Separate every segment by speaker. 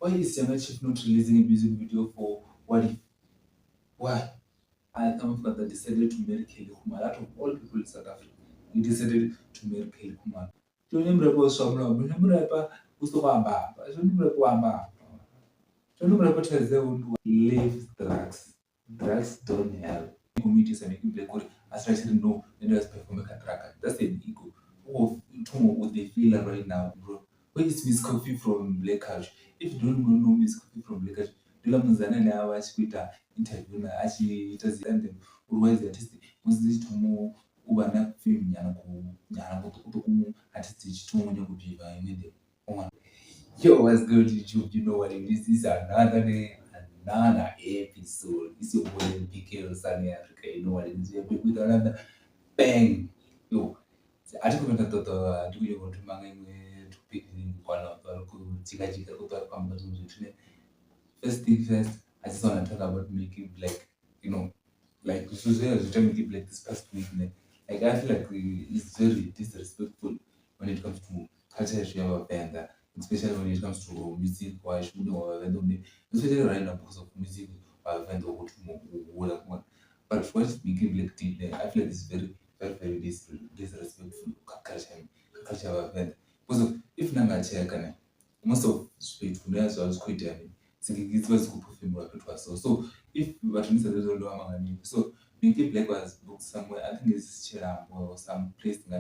Speaker 1: Why is Younger Chief not releasing a music video for What If? Why? I am that decided to marry Kelly Kumar. Out of all people in South Africa, he decided to marry Kelly Kumar. Don't remember what song now, but remember Kusukamba. I don't remember Wamba. Don't remember what has leave drugs. Drugs don't help. Committees and making black as I said no, and just perform a tracker. That's an ego. Oh, what they feel right now, bro. Where is Miss Coffee from Black Couch? If you don't know Miss Coffee from Black Couch, Dila Muzana now achikuita interview na achiita zitande urwaizi artist muzizi tomu ubana film nyana kutokumu artist chitumu nyokubyiva imede on. Yo, what's good, YouTube? You know what it is. This is another day, another episode. It's your boy PK Sunny Africa. You know what it is. We're back with another bang. Yo, I think we're going to do you want to pick one of the chica kutoka kwamba tuzitune. First thing first, I just want to talk about Mickey Black. You know, like so Mickey Black this past week. Like I feel like it's very disrespectful when it comes to culture issue of a band, especially when it comes to music. Why should know especially right now because of music or band or what. But what Mickey Black did, I feel like it's very disrespectful culture of a band. Because of, if Nanga most of straight from there, so I was quite it was good perfume it was so if but so Pinky Black was booked somewhere, I think it's Chiram or some place in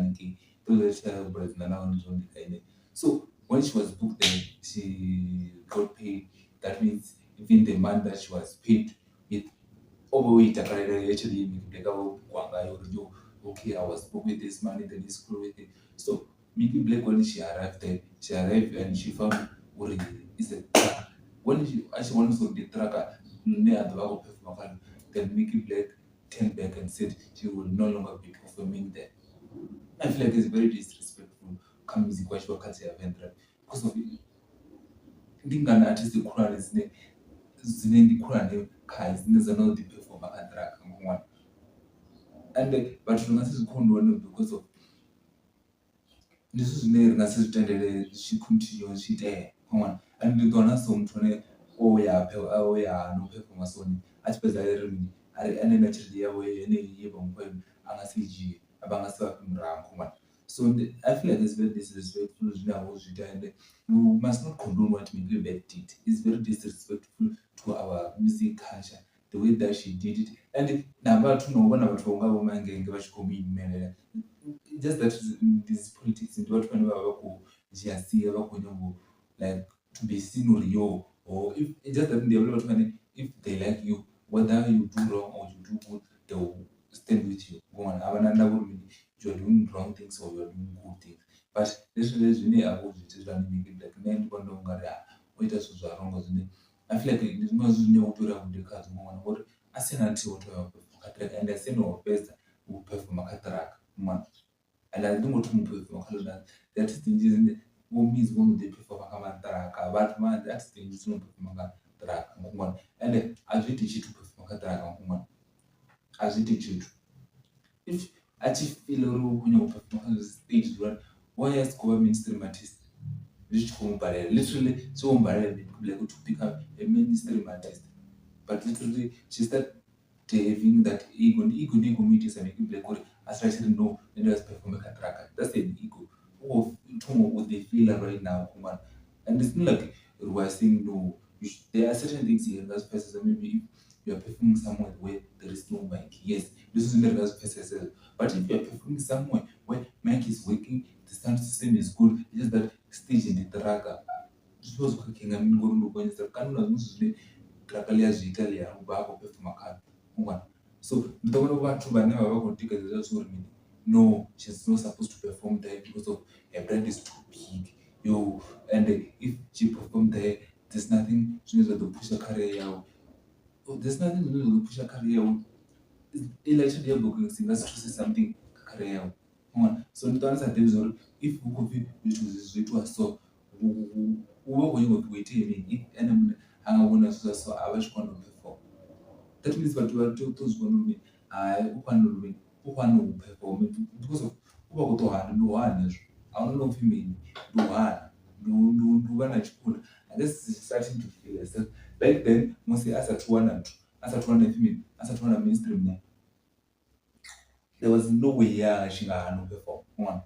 Speaker 1: Ganiki, so when she was booked there, she got paid. That means even the month that she was paid with overweight actually Mickey Black okay, I was booked with this money, then this crew with it. So Mickey Black when she arrived there, she arrived and she found Uri is a truck. When she actually wants to the tracker near the back of Makan, then Mickey Black turned back and said she will no longer be performing there. I feel like it's very disrespectful. Come music watch for culture event because of ndingana artist kurane zine ndikurane kai zine zano the performer contract one. And but ungasizikondwa because of this is near nasizitendele she continue she there one. And the dona so mtone oh yeah no performer soni achipeza erini ari ane naturally yawo ene yebo mkwenu angasiji abangasiwa mrango man. So I feel like it's very disrespectful and we must not condone what Miguel Beck did. It's very disrespectful to our music culture, the way that she did it. And number two, no one about Tonga woman getting just that these politics and what when we are like to be seen or yo, or if it's just that if they like you, whether you do wrong or you do good, they will stand with you. Go on, you are doing wrong things or you are doing good things. But this is really about it and make like nine one longer. Wait, as was wrong as I feel like it was no to have the cars more what I send until and I say no best who perform a cataract man. And I don't want to move from Canada. That thing isn't who means one day perform a cataract, but man, that thing is not perform a cataract one. And I teach you to perform a cataract one. As it teach you. If achieve feel perform stage run, why is cover mainstream artist? Literally, so like to pick up a mainstream artist. But literally, she started having that ego meetings and making like as I said no, then just perform a tracker. That's an ego. What they feel right now, woman. And it's not like we are saying no. There are certain things here that's places maybe if you are performing somewhere where there is no mic, yes, this is not as places. But if you are performing somewhere where mic is working, the sound system is good, it's just that stage in the tracker. This was cooking. I mean, going to go and say, Trakalia Italia, who back up with Macan. One. So the one over two by never work on tickets also mean no, she's not supposed to perform there because of her brand is too big. Yo, and if she performed there, there's nothing she needs to push her career out. Oh, there's nothing to push her career out. Election year booking that's to say something career out. One. So the answer is if we could be it was so who going to wait if enemy angabona so abashikona perform. That means what you are those going to be ukwana perform because of uba kutohana no one I don't know if you mean no one no chikula and this is starting to feel herself. Back then, musi asathu wana mainstream ne, there was no way she got perform. One,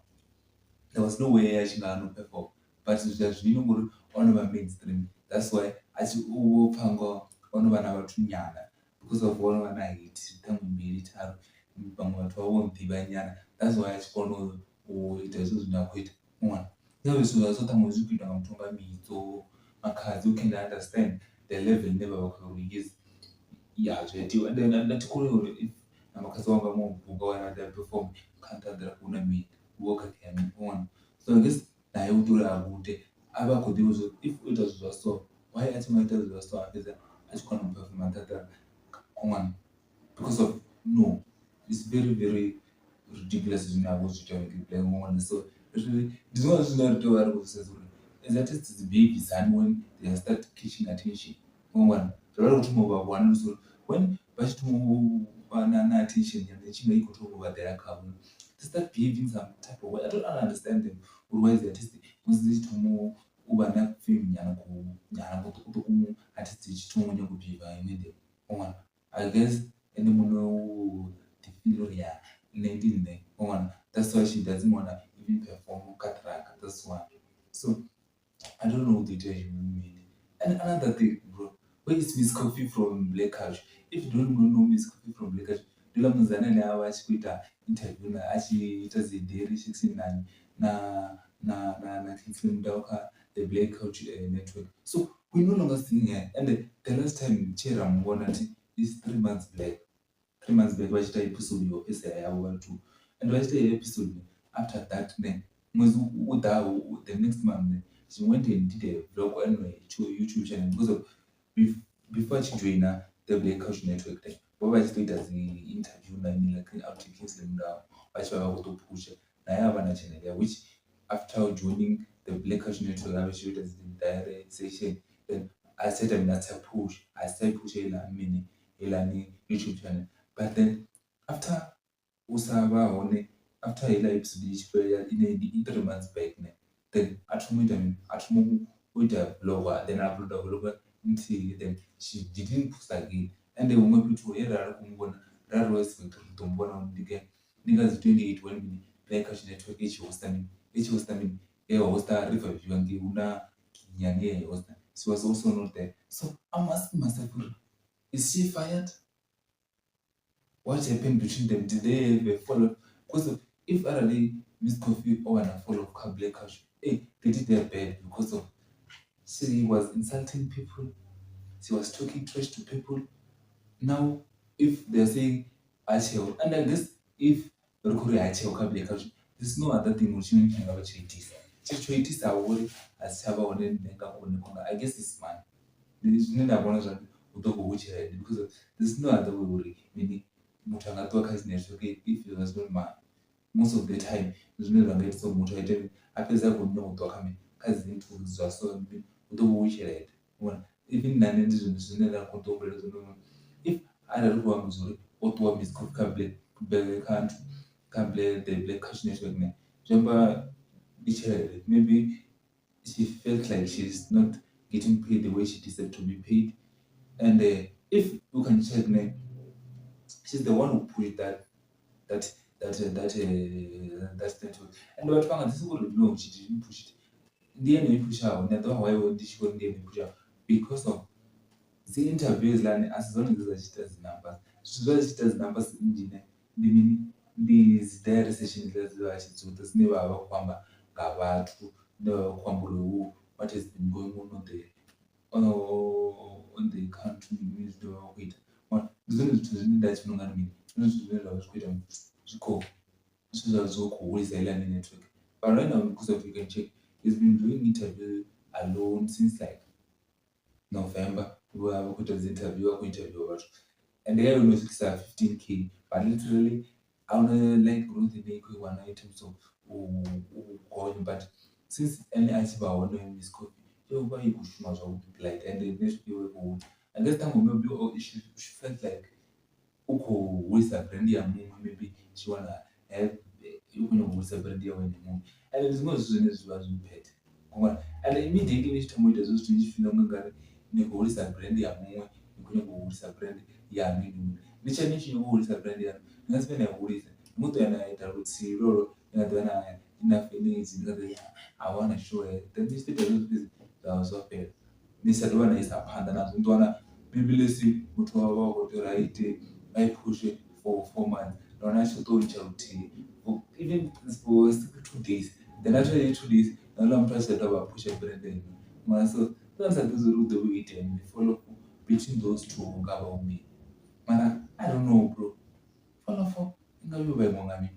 Speaker 1: there was no way she got perform. But it's just on the mainstream. That's why as you pango on one nyana because of one hit tangu military vamwe vatu vavombiva nyana. That's why achikono kuita izvo zvinyakuita. One, zvinhu zvazotanga zvikuita ngamutungamidzi makadzi who can understand the level never vakauyiza. Yeah, zvetiwa ndatikurore if namakadzi wanga mubhuka wanada perform kantadira kuna me work again on. So I guess naye utori akute ava kudiwa zvo if uita zvinhu so why atimaita zvinhu so apedza achikwana kuperform antadira on because of no, it's very very ridiculous zvinhu zvitaura black one. So ndizvona zvinarito vari kuzvisezura as artists the babies and when they start catching attention one zvavari kuti muvavana so when vachitovana attention nechinga ikotovova their account they start behaving some type of way. I don't understand them otherwise the artist muzichitomo uvana fame nyana kutokumu artist ichitomo nyakubhiva inede one I guess any mono the feel yeah 19 there one that's why she doesn't want to even perform katraka. That's one. So I don't know what they tell you mean. And another thing, bro, where is Miss Coffee from Black Couch? If you don't know Miss Coffee from Black Couch, ndila muzana naye achikuita interview na achiita zedheri 69 na Kingsley Mudauka the Black Couch network. So we no longer seeing her. And the last time Chera Mungona is 3 months back. 3 months back vachiita episode yopesa yavo vantu and vachiita episode after that mwezi udhawo the next month she went and did a vlog on YouTube channel because of before she joined the Black Couch network there. What was it as the interview like out to Kingsley Mudau vachiva vakutopusha naye ava nachannel there which after joining the Black Couch network avashoita as the direct session then I said I'm not a push ilani YouTube channel. But then after usava one after ila episode ichipera ine 3 months back then atomuita vlogger then upload vlogger until then she didn't post again and umwe people erari kumubona rari respect kutombona ndike ndingazitoende 8 when Black Couch network ichihosta hosta review yange una nyani yehosta she was also not there. So I'm asking myself, is she fired? What happened between them? Did they have a follow? Because if already Miss Coffee or a follow of Black Couch, they did their bad because of she was insulting people, she was talking trash to people. Now, if they're saying Acheo, and I guess if Rukuri Acheo Black Couch, there's no other thing which you can have chaitis. Chaitis are worried as Chava or I guess it's man. There's no other because there's no other way, meaning Mutanga has network if you was not man. Most of the time, there's no longer so much. I tell you, after that, would know to come cousin to Zaso, one even none is never controllable. If I don't know Missouri, what one is called Cable can't the Black Couch network. Jumper, maybe she felt like she's not getting paid the way she deserved to be paid. And if you can check, she's the one who put that network. And what found this would know she didn't push it. The end push out, and why would she go in push out? Because of the interviews learning as long as registered numbers. She registered numbers in these dire sessions that's never kwamba ngavatu kwambulu what has been going on the country news kuita zvino zvithu zvinoda chinongana mini zvinoda zvikuita zviko zvizokuwisa ilani network. But right now because of you can check he's been doing interview alone since like November. We have kuita interview vachu and the guy unosvikisa 15k but literally I don't like growth in one item so going but since any item I want to miss coffee yoba ikushuma zvakublight and nezvipiwe and this time maybe she felt like ukuwisa brand yamunhu maybe she wanna have ukunyowisa brand yamunhu and zvimwe zvinhu zviva zvipete And immediately ni tshi thoma u ita zwithu ni tshi feel nga ngari ni khou hulisa brand ya muṅwe, ni khou nyanga u hulisa brand yaṋu inwi. Ni tshi nyanga u hulisa brand yaṋu, ni nga si vhe na i hulisa. Ni ngo ṱuwa na ita luthihi lwolwo, ni nga ḓivha na ina finish ni nga ḓi I wanna show her. Then ni tshi ḓi ita hezwo zwithu zwa vha zwo fhela. Ni sa dovha na isa phanḓa nazwo. Ni ḓo wana maybe let's say muthu wa vha khou tea uri a i pushe for 4 months. Nda wana a tshi khou ṱo ntsha luthihi even for 2 days. Then after 2 days, na houḽa muthu a tshi ḓo dovha a pusha brand iṅwe. Mara so ni sa ḓivhi zwa uri hu ḓo vha ho itea mini. Follow between those two hu nga vha hu mini. Mara I don't know bro. Follow i nga vha yo vha iṅwe nga mini.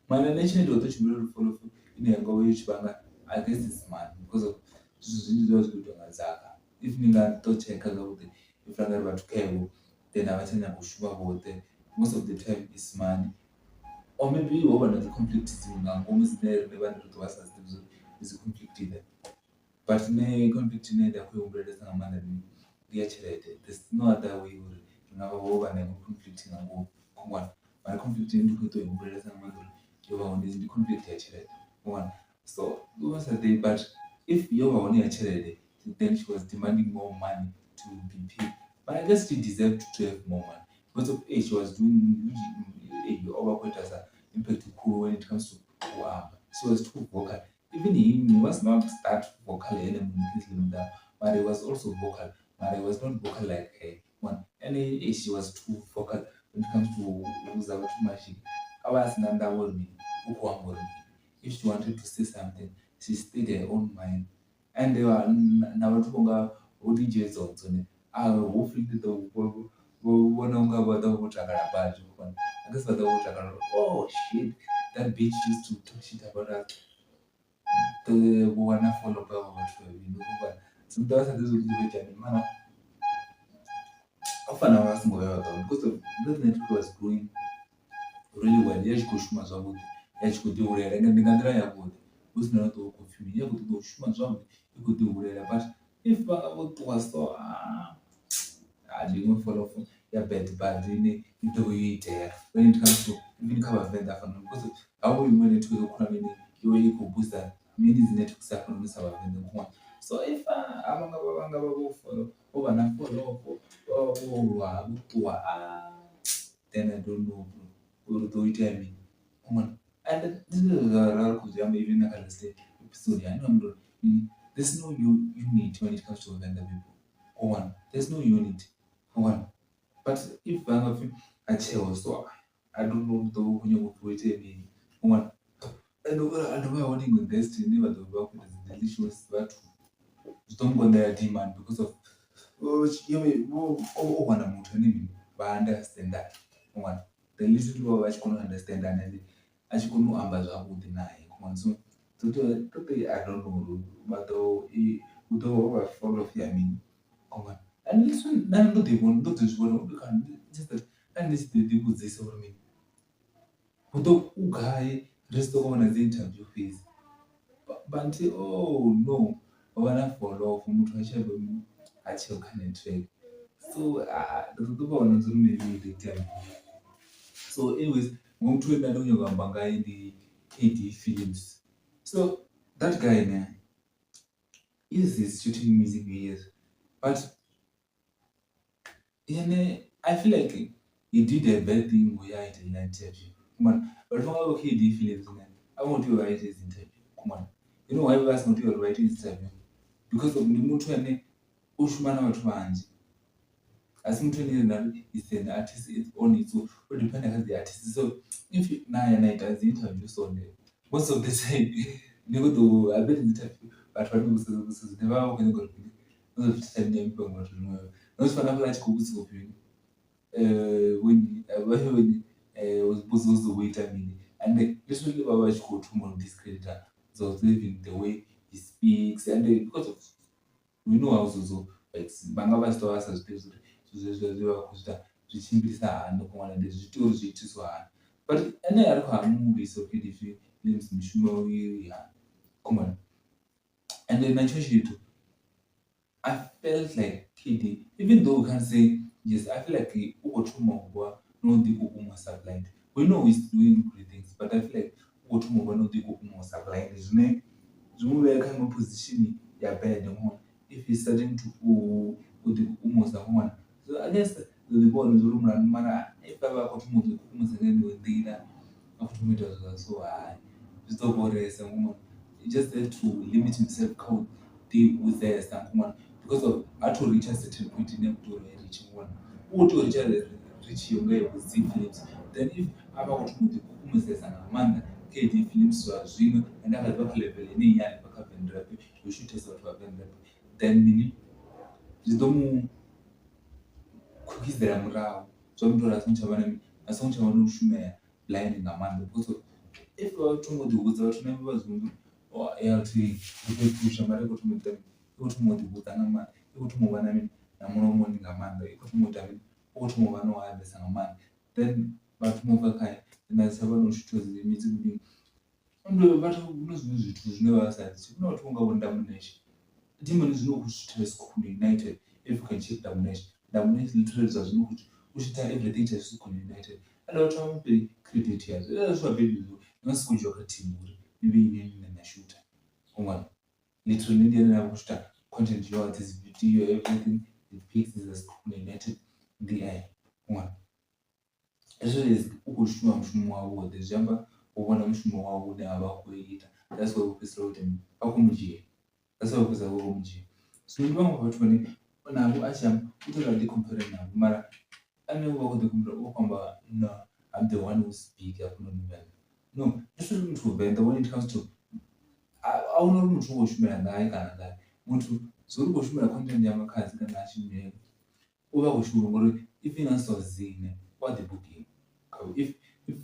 Speaker 1: Mara nṋe tshine nda ḓo tshimbila uri follow ine ya nga vha yo tshi vhanga I guess it's money because of zwithu zwinzhi zwi vha zwi khou itiwa nga dzaka. If ni nga ḓo tshekha zwavhuḓi if ha nga ri vhathu khaevho then a vha tsha nyaga u shuma vhoṱhe. Most of the time it's money. Or maybe ho vha na dzi conflict dziṅwe nga ngomu dzine riṋe vhaṋe ri ḓo vha sa dzi ḓivhi zwa uri ndi dzi conflict ḓe. But nṋe conflict ine nda khou i humbulelesa nga maanḓa ndi ya tshelede. There's no other way uri ri nga vha ho vha na iṅwe conflict nga ngomu. Mara conflict ine ndi khou ṱo i humbulelesa nga maanḓa uri yo vha hone ndi conflict ya tshelede. So it was a day, but if yo vha hone ya tshelede, then she was demanding more money to be paid. But I guess she deserved to have more money because of she was doing over quite as an impact cool when it comes to she was too vocal. Even he was not that vocal but he was also vocal. But he was not vocal like her. And she was too vocal when it comes to uzava too much. I was nanda me. If she wanted to say something, she stayed her own mind. And they were na vhathu vho nga vho DJ Zodzo ne hopefully ḓo vhona unga vha ḓo vho takala badi. I guess vha ḓo vho takala oh shit that bitch used to talk shit about us. Vho wana follow up avho vhathu vhavhili so ḓo vha sa ḓivhi zwa uri ḓo ita mini mara o fanela vha songo vhuya vha ṱavhanya because of that network was growing really well. Ya tshi khou shuma zwavhuḓi, ya tshi khou ḓi hulela ndi nga nḓila yavhuḓi hu si na ṱuwa khou pfhi mini. Ya khou ṱoḓa u shuma zwavhuḓi, i khou ḓi hulela but if vha nga vho ṱuwa so ndi iṅwe follow ya bad bad ine i ḓo vha yo itea when it comes to even kha vhavenḓa hafhanoni because havho iṅwe network khulwane ine yo vha i khou booster mini dzi network dza hafhanoni sa vhavenḓa. So if vha nga vha vho follow vho vha na follow vho lwa vho ṱuwa then I don't know uri ḓo itea mini. And this is a khou zwi amba even na kha last episode ya ndo uri there's no unity when it comes to Venda people. There's no unity. But if vha nga pfhi a tsheo so I don't know ḓo khou nyanga u itea mini. And vha hone iṅwe guest ine vha ḓo vha khou ita dzi delicious vhathu zwi ḓo nkonḓela demand because of o wana muthu ane mini vha understandana. The little vha tshi kona u understandana and a tshi kona u amba zwavhuḓi naye. So totally I don't know uri vha ḓo hu ḓo vha follow ya mini. And this one nṋe ndo ḓi zwi vhona ndi tshi ḓi vhudzisa uri mini hu ḓo u gai ri tshi ḓo vhona dzi interview fhedzi but oh no ho vha na follow muthu a tshi vha a tsheho kha network. So ri ḓo vhona zwo maybe hu ḓo itea mini. So anyways muthu ane nda khou nyanga u amba ngaye ndi KD Films. So that guy man is shooting music videos but I feel like he did a bad thing where I did an interview. But if I go KD Films, I want to write his interview. You know why I was not to write his interview? Because of the muthu ane u shuma na vhathu vanzhi. Asi muthu ane is an artist on its own. It depends on the artist. So if naye anaita dzi interview so most of the time ni go to I bet interview but vhathu vha vhudzisa zwine vha vha khou nyaga uri most of the time ni ambiwa nga vhathu zwiṅwevho. No fanela vha tshi khou vhudziwa upfhi when uzobuzwa uri ita mini and literally vha vha tshi khou thoma u discredita Zozo even the way he speaks and because of we know how Zozo vha nga vha tshi ḓo vha sa zwi ḓivhi uri zwi vha khou zwi ita zwi tshimbilisa hani ndi zwiṱori zwi itiswa hani but ene a ri khou hamumbisa KD Films mishumo ya and na tshiṅwe tshithu I felt like KD even though we can't say yes I feel like u khou thoma u vha no ḓi kukumusa blind. We know he's doing great things but I feel like u khou thoma u vha no ḓi kukumusa blind zwine zvimuveka position yabad if he's starting to umuza so I guess ndibone zuri murandu mara if ava kuti kumuza nendira akutomuita so hayi zvizoboresa he just had to limit himself kha uzesa because of reach a certain point nekutorich utoricha reach yonge yekuzifilms then if ava kuti kumuzesa ngamanda kd films zvazvino and akabva kulevel ineiyani pakavhendrap yoshutesa kuti vavhendrap then mini zvitomukwikidzira muravo zvamutora asi muchavana noshumeya blind ngamanda because if vatomudhiudza vatonaiva vazungu yati ndipepusha mari ekutomudhiudza ngamanda ekutomuva namunomoni ngamanda ekutomuva noavesa ngamanda then vatomova kai nasavanoshutozimitsi kudini unozvimwe zvitu zvinovasati kunoti ungaona Damunesh timoni zvinokushutira Skune United if you can check Damunesh literally zvazvinokuti ushita everything chaisu Skune United adavatomupe credit yazvo zvabhedhizo nasikudya wakatimburi ive nashuta umwana literally ndiyanavo kushuta content yawo this video everything it picks is a Skune United in the air umwana izvo ukushuma mushumo wavo zvichamba ubona mushumo wavo neava kuita that's why upesera kuti pakumujia that's why upesera kumujia so ndivanga vatone navo achamba kutora decompare navo mara anova kudecompare okwamba no I'm the one who speak akunonivana no isuri muntu wevenda when it comes to aunori muntu ungoshumira naye kana naye muntu zori kushumira content yamakadzi kana achimira uva kushuma ngori if inasozine what the booking if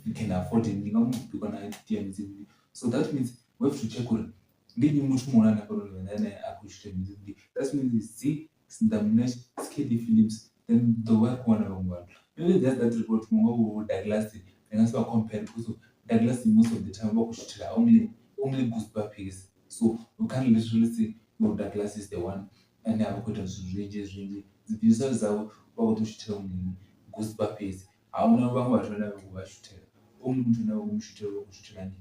Speaker 1: you can afford it so that means we have to check kuti ndini muntu mona nakononivana naye akushute music that means see Damunesh skd films then the work one of one maybe just that report mungo Douglas ngasiba compare because Douglas most of the time wakushutira only goosebump piece so you can't literally say no Douglas is the one and avakuita zvinji zivisa zavo wakutoshutira unini goosebump piece hauna vamwe vatona vekuvashutira muntu navo kumushutira wekushutira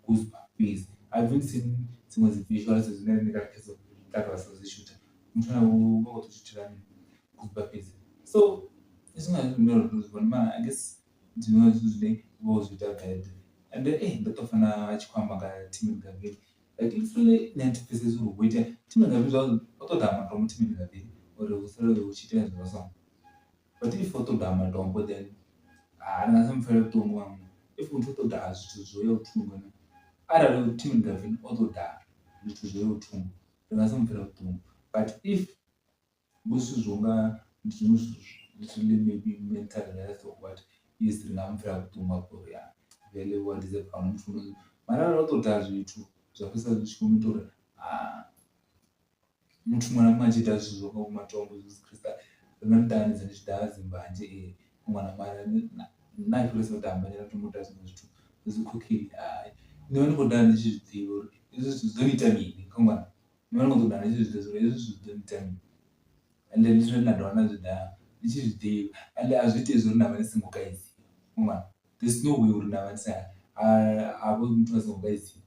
Speaker 1: goosebump piece I've been seen dzimwe dzivisuals dzinenekakeso takavasazishuta muntu navo wakutoshutira goosebump piece so isingazvinozvona I guess ndinoona zvine vozvita bad and ndotofana achikwamba ngaTimmy Gavini like literally 90% zvirikuita Timmy Gavini zvavo otodhama matombo Timmy Gavini or usare uchiita zvavasanga but if otodhama matombo then ndingasamufira kutongo vamwe if muntu otodhaa zvitu zvoya utungo arari Timmy Gavini otodhaa zvitu zvoya utungo ndingasamufira kutongo but if busizvonga literally maybe mental health or what is ndingamufira kutonga koya vele wadize pano mtu mara otodhaa zvitu zvapesa zvichikomitora muntu mwana machita zvizvoka kumatombo zvikrista rinandanidza nezvidhaa zimbanje mwana mara naifuresa kuti hambanyana tomota zvimwe zvitu zvikukiri ndinondodhaa ndichizvidziva izvi zvizonita mini kamwana ndinondodhaa ndichizvidziva izvi zvizonita mini and then literally ndawana zvidhaa ndichizvidziva and hazviite zvori ndava ndisingokaiziva kamwana there's no way uri ndava ndisa avo mtu asingokaiziva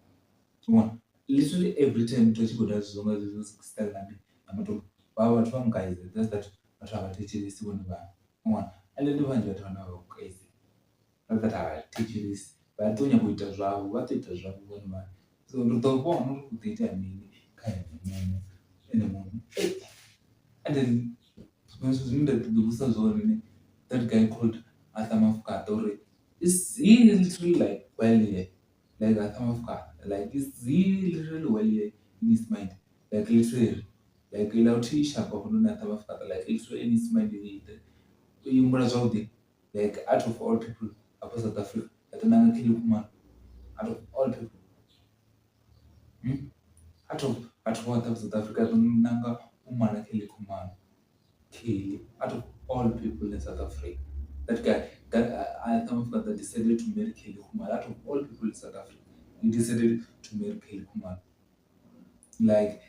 Speaker 1: kamwana literally every time mtu achigoda zvizonga zvizosistana namatombo vava vatu vamukaiziva just that vatu havatecheresi kune vanhu kamwana and then vanhu vatu vana vakukaiziva that havatecheresi vatonyamboita zvavo vatoita zvavo kune vanhu so ndotokuwa unori kutoita nini kainene ene munhu and then zvinokusa zvonene that guy called Arthur Mafukata or is he literally like well here like Arthur Mafukata like is he literally well here in his mind like literally like ilauti shaka kunona Arthur Mafukata like literally in his mind imbura zvaude like out of all people apa South Africa atananga kili kumana out of all people out of all South Africa atananga umana kili kumana kili out of all people in South Africa that guy Arthur Mafukata decided to marry Kelly Khumalo out of all people in South Africa he decided to marry Kelly Khumalo like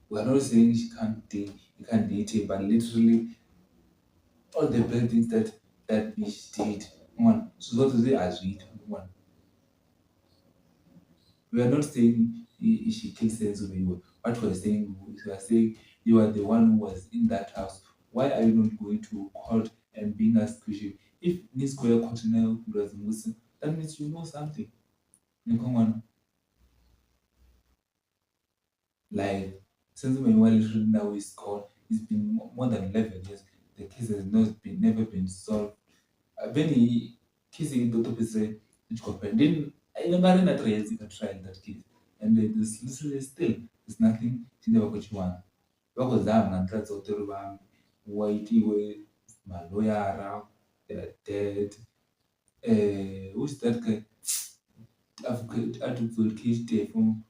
Speaker 1: we're not saying he can't date her but literally all the bad things that bitch did one so what is it as we one we are not saying she takes sense of you. What you are saying, you are saying you are the one who was in that house. Why are you not going to court and being asked question? If this square continue was Muslim, that means you know something. You come on, like since my one now is called, it's been more than 11 years. The case has not been never been solved. Veni kisi ndotopise chikopen. Then I never ran a trial that case. And this literally still is nothing to never coach one. Vakozama nantlatsotori vami waitiwe maloyara they are dead. Who's that guy? Advocate from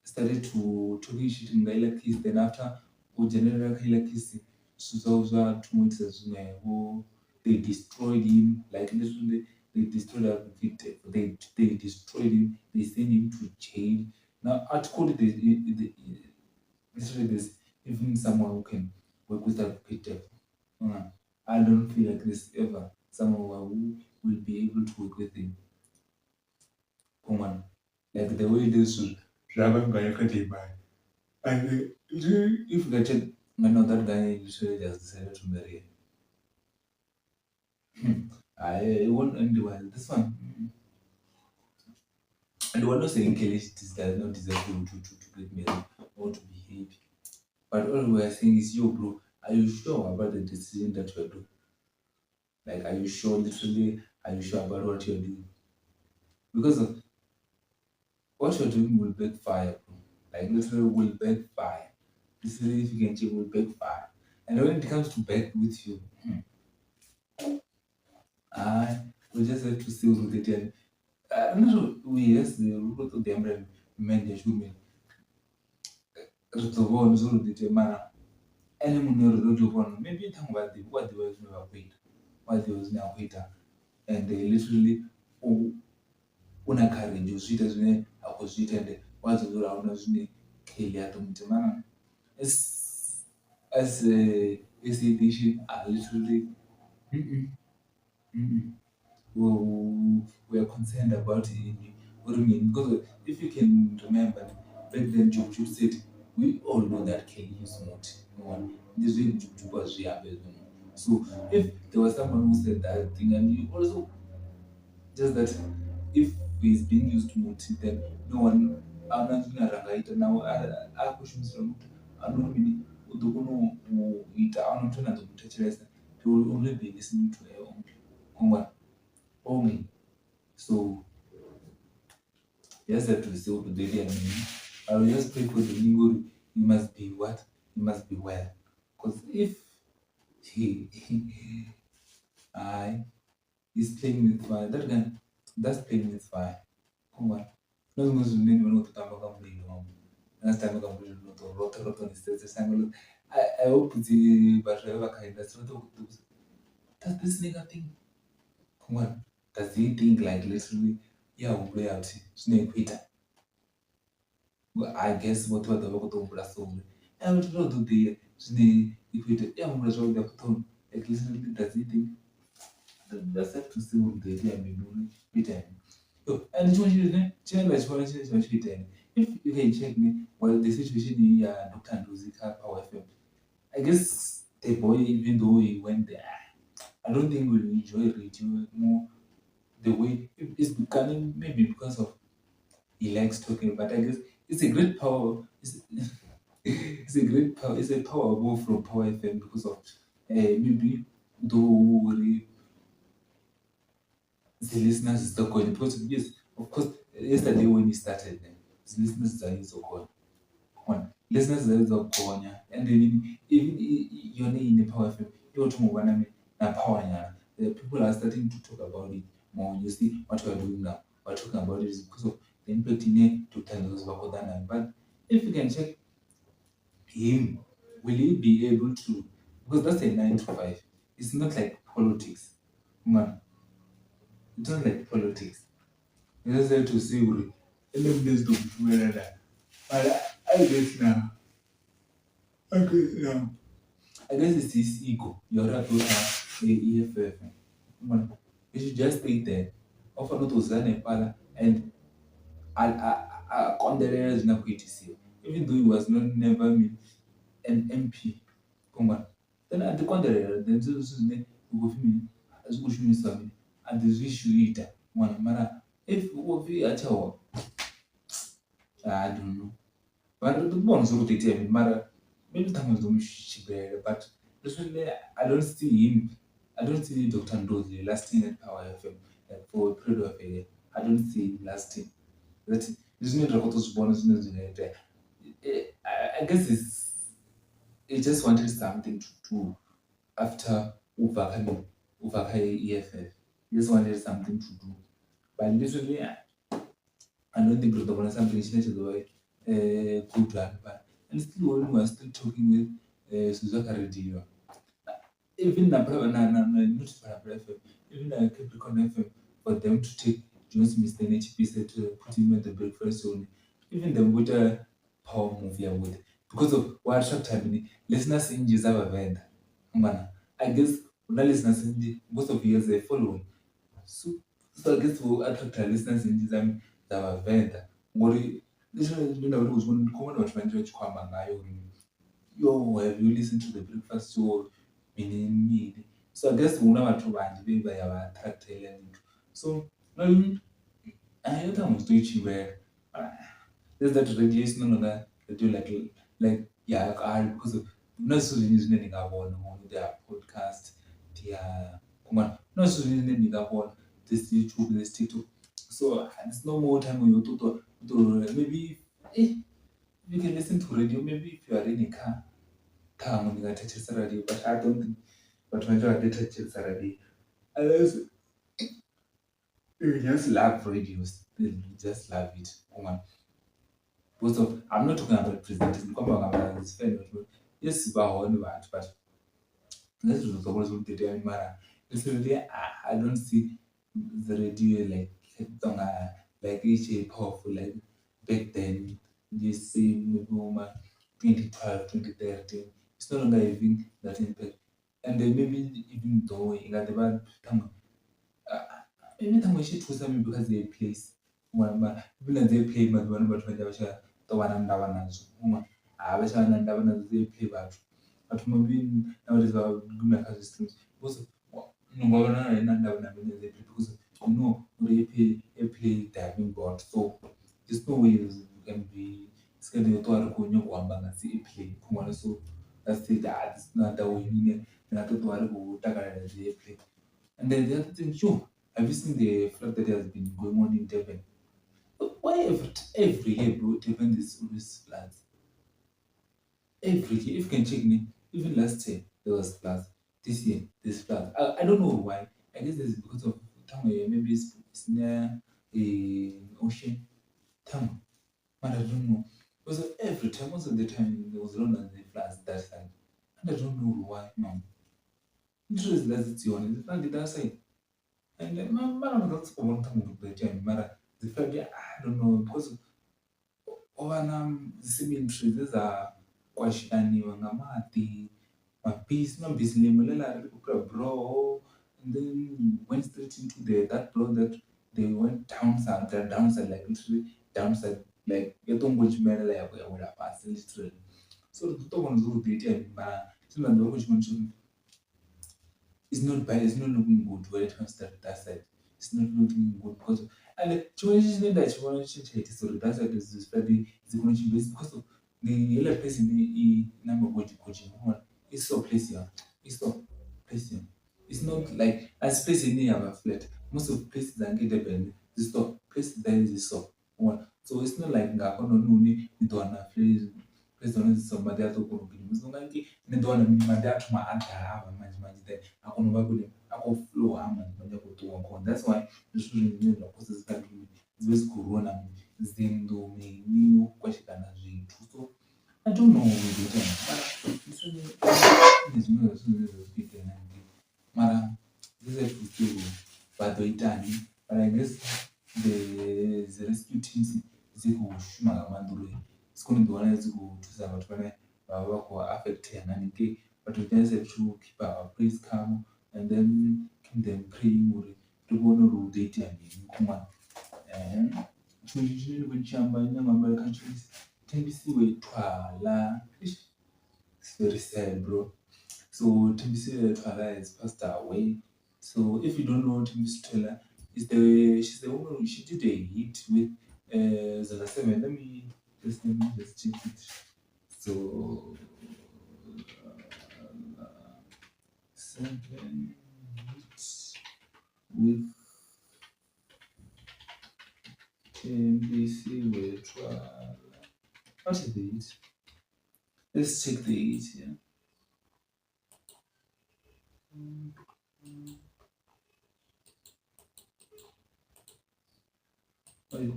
Speaker 1: started to talking shit in Gaila Kiss, then after General Gaila Kiss, Suza Tumwitsa they destroyed him, like literally they destroyed Advocate, they destroyed him, they sent him to jail. Now at court literally there's even someone who can work with Advocate. I don't feel like this ever. Someone who will be able to work with him. Come on. Like the way this should Dragon guy cut it by. And if you get it, I know that guy literally just decided to marry him. I won't end well. This one. And we're not saying Kelly does not deserve to get married or to be happy. But all we are saying is, yo, bro, are you sure about the decision that you're doing? Like, are you sure, literally, are you sure about what you're doing? Because what you're doing will backfire, bro. Like, literally, will backfire. Literally, if you can check, will backfire. And when it comes to back with you, I we just have to see what they tell. I'm not sure we yes the rule of the umbrella men the women. Rutobon zulu the temana. Any munero rutobon. Maybe you talk about the what they was never paid. What they was now waiter. And they literally una courage uzvita zvine akuzviita ende wazodora una zvine keli atomtemana. As SADC are literally we are concerned about what do you mean? Because if you can remember, back then Juju said, we all know that Kelly is not one. This way Juju was rehabbed. So if there was someone who said that thing, and you also just that if he's being used to multi, then no one anazvinaranga now akushumisira kuti anomini udokuno ita anotona dzokutechelesa they will only be listening to her only. So you just have to say what the daily I will just pray for the Niguru. He must be what? He must be well. Because if he is playing with fire, that's playing with fire. Come on. Not going to name you to come back and last time I come to Rotor on the I hope the Bashava kind that's not does this nigga thing. Come on. Does he think like literally yeah we'll play out snake Peter? Well, I guess what the local to Brasso. I would not do the snake equator. Yeah, I'm going to tone. Like literally does he think that's have to see what the idea may do Peter. And it's what you know, challenge what if you can check me, well, the situation in Dr. Nduzika Power FM, I guess the boy, even though he went there, I don't think we'll enjoy radio more the way it's becoming, maybe because of he likes talking, but I guess it's a great power. It's a great power. It's a power move from Power FM because of maybe though the listeners is not going because yes, of course, yesterday when he started, the listeners are so called one. Listeners are so called, and then even you're in the Power FM, you're to move on na power. The people are starting to talk about it more. You see what we are doing now. We're talking about it is because of the impact in it to tell those about that. But if you can check him, will he be able to? Because that's a 9 to 5. It's not like politics, man. It's not like politics. You just have to say, well, let's do it. But I guess now. I guess it's his ego. You're right to have a EFF. You should just stay there. Offer not to Nepal and konḓelela zwine a khou itisiwa, even though he was not never an MP kumba then a ḓi konḓelela then zwezwo zwithu zwine hu khou pfhi mini zwi khou shumiswa mini a ḓi zwi ita ṅwana mara if hu khou pfhi ha tsha I don't know but ri ḓo vhona zwo ḓo itea mini mara maybe ṱhaṅwe zwi ḓo mu tshimbilela but literally I don't see Dr. Ndlozi lasting at Power FM like for a period of a year. I don't see him lasting. That zwine ra khou tou zwi vhona zwine zwi nga itea. I guess he just wanted something to do after ubva kha EFF. He just wanted something to do. But literally, I don't think ri ḓo vhona something tshine tsha ḓo vha good one. But and still when we are still talking with zwithu zwa kha radio. Even not Parabra FM, even Capricorn FM, for them to take Jones Mr. NHP said to put him at the breakfast zone, even them with a power movie with because of what short time listeners in Jizava Venda. I guess when listeners in most of years they following. So I guess we'll attract our listeners in Jizava Venda. What literally was one common of yo, have you listened to the breakfast show? Meaning, so I guess we never try and be by our attract talent. So, I don't know to each where there's that radio is no longer radio like yeah, because of not so using anything about their podcast, their come on, not so using anything about this YouTube, this TikTok. So, it's no more time when you to maybe you can listen to radio, maybe if you are in a car. Radio, but I don't think but when I did touch radio. I just love radios. They just love it. Most of I'm not talking about presentation, come on about this friend. Yes, about but let's look at what they do. Literally, I don't see the radio like each powerful like back then. You see maybe 2012, 2013. It's no longer having that impact. And then maybe even though in the bad time, maybe time we should choose them because they place one, even they play but one but when they were the one and one as I was an they play bad. But maybe nowadays our good assistance because no governor and they play because they play diving board. So there's no way you can be scared of to play. So that's it. That's not the way you play. And then the other thing, sure, have you seen the flood that has been going on in Devon? Why every year, bro, Devon is always floods. Every year, if you can check me, even last year there was floods. This year there's floods. I don't know why. I guess it's because of time maybe it's near a ocean. Time, but I don't know. Because every time, most of the time, there was run and the floods that side. And I don't know why, man. Interest that's on the flood that side. And then, man, that's for one time of the time. Mara, the flood, I don't know, because cemeteries are kwashikaniwa ngamati mabhizi lemulela bro and then went straight into that bro that they went downside like literally downside like yatongochimelela yakuyakwela pasi literally so totobona zuri kuita mara tinandova kuchiona it's not looking good when it comes to that side. It's not looking good because and chimwe chinoenda chiona chichaitisa kuti that side is study is going to be because of the yellow place in number koji it's so place here. It's so place here. It's not like as place in our flat. Most of places are get depend. This stop place there is so one. So it's not like ngakono nuni ndona place on somebody else who can be muzongangi ndona madatu maadha manje there akonova kule akoflow hama manje kutoa kon that's why the student need process country is corona zindo menu kwashikana zvithu so I don't know what it mara this is still vadoitani but I guess the rescue teams dzikushuma ngamanduro sikondiwana dzikutusa vantu vane vava kuaffected nanike but we can say to keep our praise calm and then keep them praying uri tikuona uri utoita ndini kumwana chini kwenchamba nyamamba country tembisiwe twala. It's very sad, bro. So Tembisiwe Twala has passed away. So if you don't know Tembisiwe Twala, she's the woman. She did a hit with Zala 7. Let me just check it. So 7 hits with Tembisiwe Twala. What is the hit? Let's check the hit here.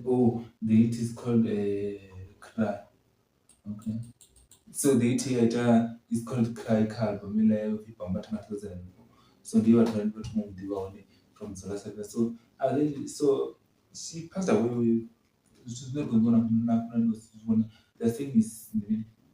Speaker 1: Oh, the hit is called Cry. Okay. So the hit here is called Cry Car. Pamela Vipamba 2004. So they were trying to move the one from Zala 7. So so she passed away. She's not going to. The thing is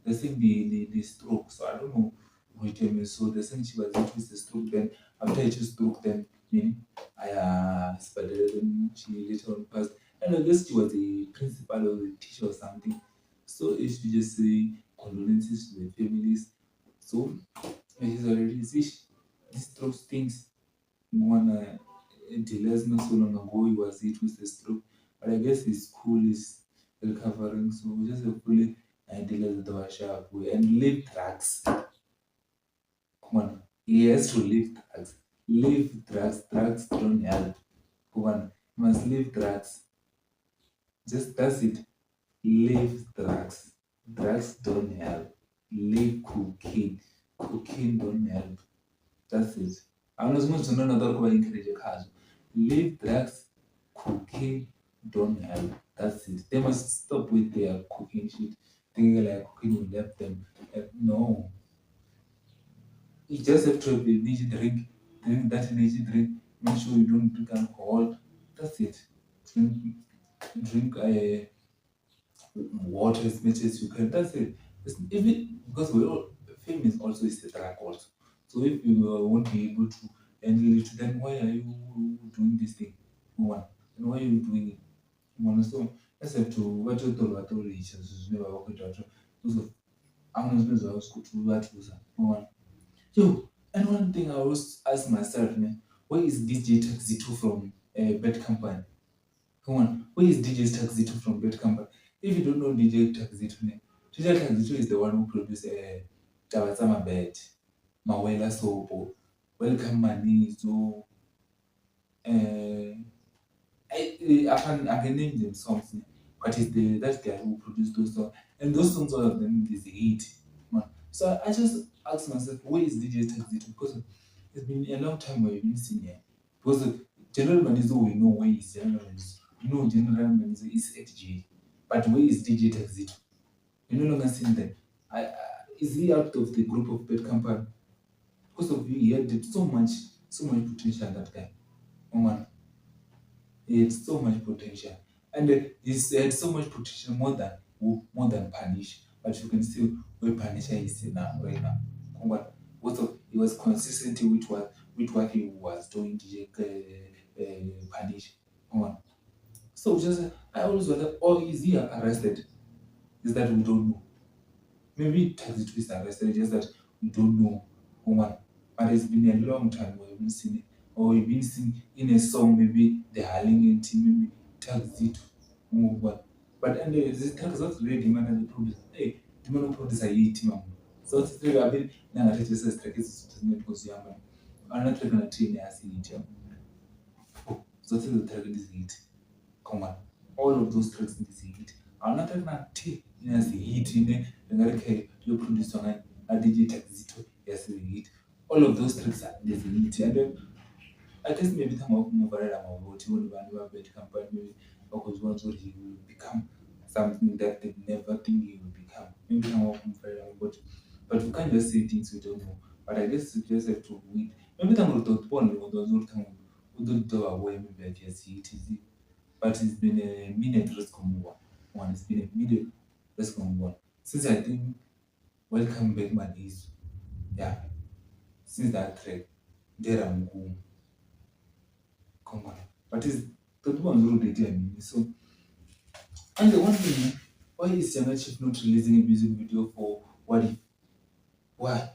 Speaker 1: the thing the stroke. So I don't know what it means. So the thing she was hit with the stroke. Then after she stroke, then I then she later on passed. And I guess she was the principal or the teacher or something. So if you just say condolences to the families. So she's already this stroke things. One delays not so long ago he was hit with the stroke. But I guess his school is recovering. So we just hopefully delays the sharp way and leave drugs. Come on. He has to leave drugs. Leave drugs. Drugs don't help. Come on. You must leave drugs. Just that's it. Leave drugs. Drugs don't help. Leave cocaine. Cocaine don't help. That's it. I'm not supposed to know another way encourage a cause. Leave drugs. Cocaine don't help. That's it. They must stop with their cocaine shit. Thinking like cocaine will help them. No. You just have to have an energy drink. Drink that energy drink. Make sure you don't drink alcohol. That's it. Drink water as much as you can. That's it. Even because fame is also is a drug also. So if you won't be able to handle it, then why are you doing this thing? One. And why are you doing it? One. So let's have to what you told what reach as never work it out. So I'm not supposed to go to that one. Yo, and one thing I always ask myself, man, where is DJ Taxi 2 from Bad Company? Come on, where is DJ Taxi 2 from Bad Company? If you don't know DJ Taxi 2, DJ Taxi 2 is the one who produced Tabatsama Bed, Mawela Sopo, Welcome Manizo. I can name them songs, but it's that guy who produced those songs. And those songs, all of them, is a hit. Man. So I just asked myself, where is DJ Taxi 2? Because it's been a long time we've been seeing here. Because General Manizo, we know where is General Manizo. You know General Manizo is XG. But where is DJ Taxi 2? You no longer seeing them. Is he out of the group of Bad Company? Because of you, he had so much potential, that guy. Oh man. He had so much potential. And he had so much potential more than Punish. But you can see where Punisher is now, right now. But also, he was consistent with what he was doing, DJ Punish. So just I always wonder, oh, is he arrested? Is that we don't know. Maybe Taxi 2 is arrested, just that we don't know. But it's been a long time we haven't seen it. Or we've been seen in a song, maybe the Harlingen team, maybe Taxi 2. But and the Taxi that's really demanded the producer. Hey, demand producer hii team. So it's really a bit now that it's a track is because you have another track on a train as it. So it's the track is hit. Come on. All of those tracks in this hit. Another track as the hit in there, and okay, you produce on a DJ Taxi 2 as the hit. All of those tracks are there's a hit. And then I guess maybe the more viral about you will Bad Company, maybe because once he will become something that they never think he will become. Maybe I'm more viral about it. But we can't just say things we don't know. But I guess we just have to wait. Maybe the more thought one or those old time we don't know away maybe I just see it easy. But it's been a minute risk one. It's been a minute risk one. Since I think Welcome Back Man is since that track, there I'm going. Come on. But it's the one who did it. So And the one thing, why is Younger Chief not releasing a music video for What If? Why?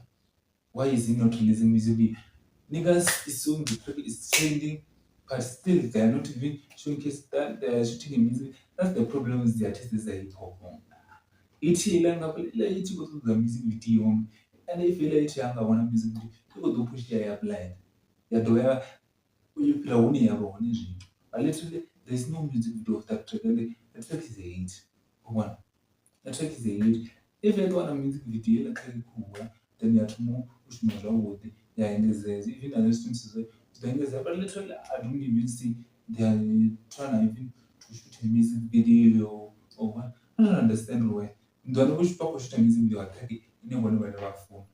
Speaker 1: Why is he not releasing music video? Niggas is so is trending, but still they are not even showing case that they are shooting a music. That's the problem with the artists that hip hop. Ithi ilanga phela ithi kuzoza music video and if ithi angabona music video ikodopusha iapply yadoya uyiphila uniyabona izinto but literally there is no music video of that track and the track is a hit. One, the track is a hit. If you want a music video like cool, then you have to move push more with it. Yeah, and there's even other students but literally I don't even see they are trying to even to shoot a music video or what. I don't understand why. Don't push back shoot a music video attack it in one way or phone.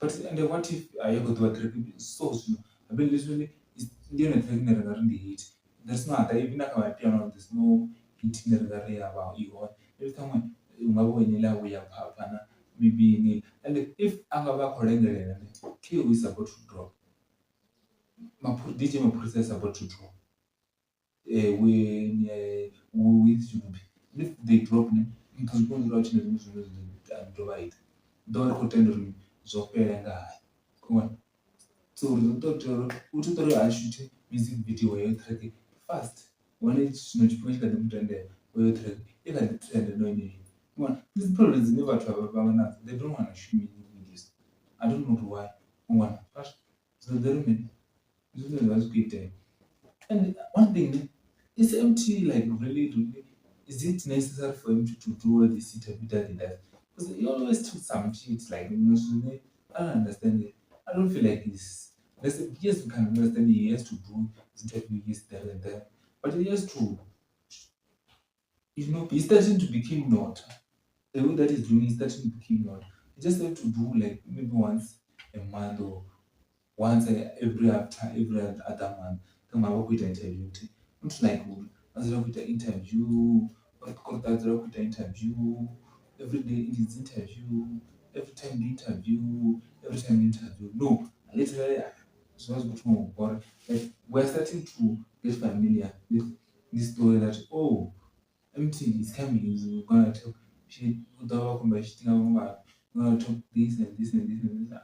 Speaker 1: But and what if I go to a track so soon? I mean literally it's the only thing that around the hit. There's not even like my piano, there's no hit in the area about you. Every time when we are papa maybe ni and if angaba kolengele Q is about to drop. DJ Mapurisa is about to drop. When with Junubi. If they drop me, it was going to watch the news and provide. Don't contend Zopper and I. Come on. So the doctor who told her I shoot music video where you track it fast. When it's not push the trend there, where you track it, can trend no need. Come on. These problems never travel about they don't want to shoot music videos. I don't know why. One. So they don't mean. That's great. And one thing is empty, like really, is it necessary for him to do all this interview that he does? Because he always took some shit, like, I don't understand it. I don't feel like this. Yes, we can understand he has to do his interview, yes, there and there. But he has to, he's starting to become not. The way that he's doing, he's starting to become not. He just have to do like maybe once a month or once every other month. Kama wakuita interview not like azira kuita interview azira kuita interview every day it is interview every time interview no literally it's not good for like we're starting to get familiar with this story that MT is coming is gonna tell she utawa kwamba shitinga kwamba gonna talk this and this and this and this.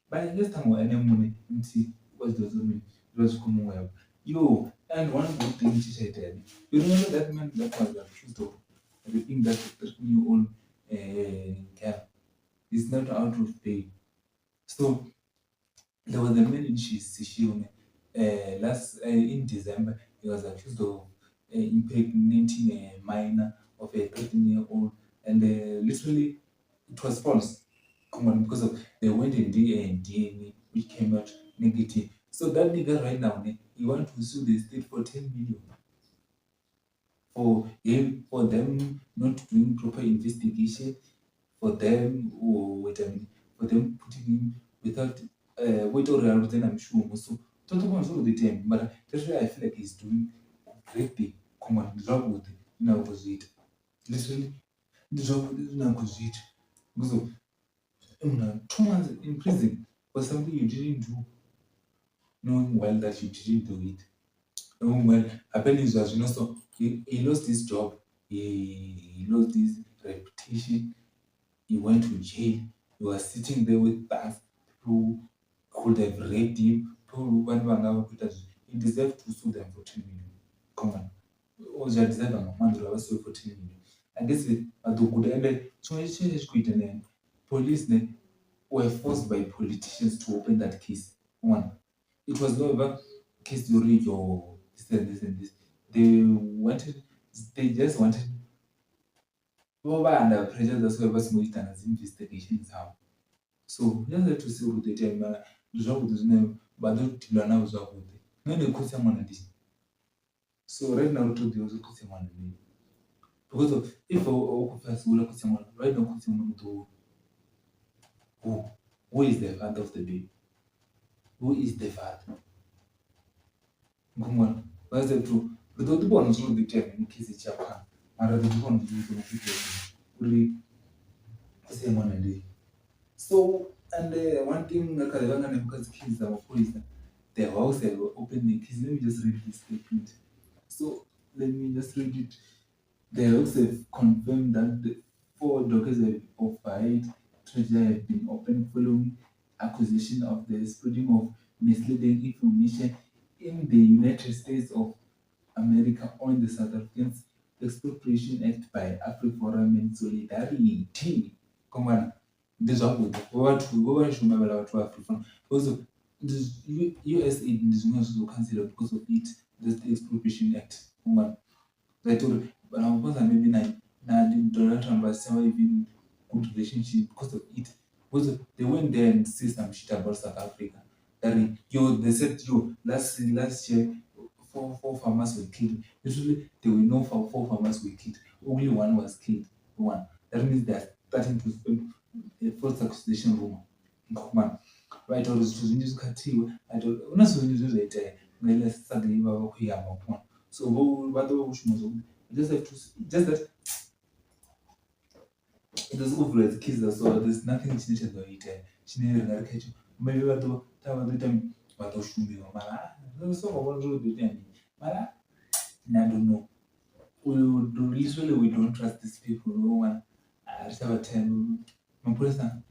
Speaker 1: But this time we're money MT what does it mean? It was coming well. Yo, and one good thing she said, you remember that man that was accused of raping that 13-year-old girl? He's not out of pay. So there was a man in Sishune last in December. He was accused of impregnating a minor of a 13-year-old, and literally it was false. Come on, because of they went in DNA, which came out negative. So that nigga right now, he want to sue the state for 10 million for them not doing proper investigation, for them for them putting him without wait or then I'm sure so don't want to the time, but that's why I feel like he's doing great thing. Come on, drop with it. Now was it. Literally, the job now was it. So 2 months in prison for something you didn't do, knowing well that you didn't do it. Knowing well, apparently it was, so he lost his job, he lost his reputation, he went to jail, he was sitting there with us, people who could have raped him, people who he deserved to sue them for 10 million. Come on. Or they deserve a man to sue for 10 million. I guess it, but the good end, so it's quit and then police then were forced by politicians to open that case. One, it was not about case to read your this and this and this. They just wanted over under pressure. That's why was more than as investigations how. So just have to see what they tell me. The job with them, but don't tell now is up with it. No, they could someone this. So right now, to the also could someone because of if I first will could someone right now could someone to who is the father of the baby? Who is the father? Come on, that's the truth. But the one who's not the tell in case it's Japan. And the one who's going to really say one a day. So, and one thing like because kids are police, the house open the kids. Let me just read this statement. So, let me just read it. The Hawks have confirmed that the 4 dockers of White Treasure have been opened following accusation of the spreading of misleading information in the United States of America on the South Africans Expropriation Act by AfriForum and Solidarity. Komana, ndizvakuda vovashumavela vatu vaAfriForum because USA ndizvimwe zvizocancelled because of it, this Expropriation Act. Komana, zvaita but I'm supposed to maybe Donald Trump was even good relationship because of it. Because they went there and say some shit about South Africa. That they said last year four farmers were killed. Usually there were no four farmers were killed. Only one was killed. One. That means they are starting to spend a false accusation rumor. Man. Right, or to cut you. I don't know. So what just have to just that it is over as kids so there's nothing chine about it. Chine ringarikecho maybe vatoita vatoshumbirwa mara so vavanzvoita mara I don't know. Usually we don't trust these people. No one time mapurisa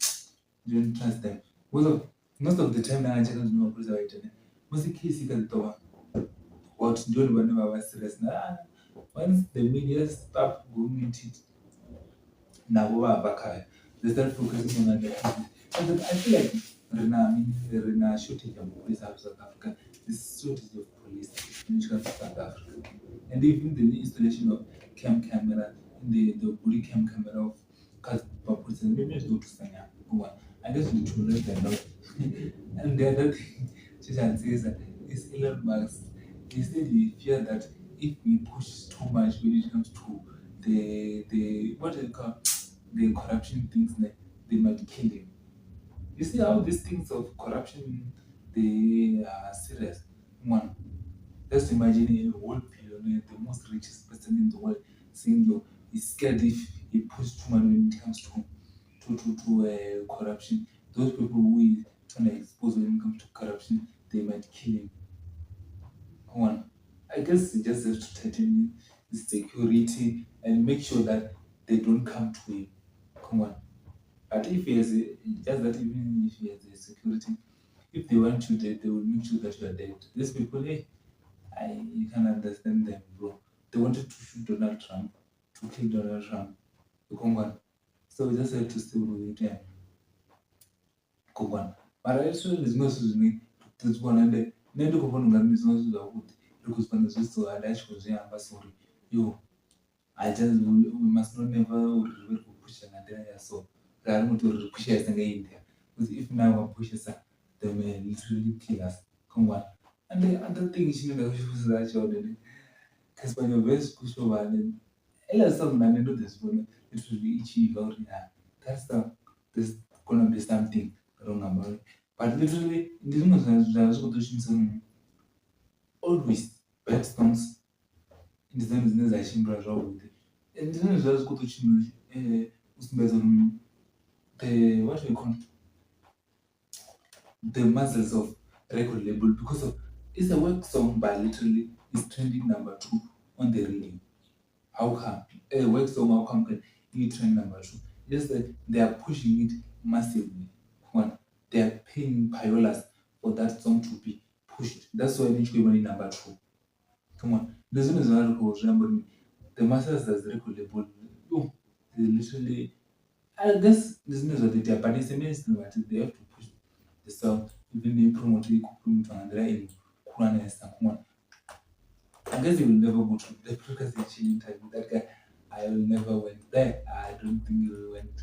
Speaker 1: don't trust them because most of the time naachaka zvino mapurisa vaita most case ikazitowa what ndoni vane vava serious once the media stop going into it navo vavakaya they start focusing on other things. But I feel like rina shortage of police of South Africa. This shortage of police in South Africa, and even the installation of camera in the body camera of cars police and maybe go to Sanya. I guess we tolerate them now. And the other thing Chishan says that is Elon Musk. He said he feared that if we push too much when it comes to the what do you call the corruption things, like they might kill him. You see how these things of corruption they are serious. One, just imagine a world billionaire, the most richest person in the world, saying yo, he's scared if he pushes too much when it comes to corruption. Those people who is trying to expose when it comes to corruption, they might kill him. One, I guess you just have to tighten the security and make sure that they don't come to him. Come on. But if he has just that even if he has a security, if they want you dead, they will make sure that you are dead. These people, you can understand them, bro. They wanted to shoot Donald Trump, to kill Donald Trump. Come on. So we just have to stay with them. Come on. But I also is not so me. This one and the Nendo Kopongan is not so good. Because when the sister I dash was here, I'm sorry. You, I just we must not never push another so. I don't want to push us again there. Because if now I push us, they may literally kill us. Come on. And the other thing is, you know, that you're because when you're very push over, and then some man do this one, it will be itchy about it. That's there's gonna be something wrong about it. But literally, this one always bad stones in the same business I should brush over with it. And this one is just go to chimney, the what do you call it? The muscles of record label because of it's a work song by literally is trending number 2 on the radio. How come a work song how come can be trend number 2? Just that they are pushing it massively. One, they are paying piolas for that song to be pushed. That's why eventually money number 2. Come on, this one is not remember me. The masters as record label. Oh, they literally I guess this is what they are, but it's a mainstream, but they have to push the song, even they promote it, and they're Kurana come on. I guess he will never go to the because he's chilling time with that guy. I will never went there. I don't think he will went.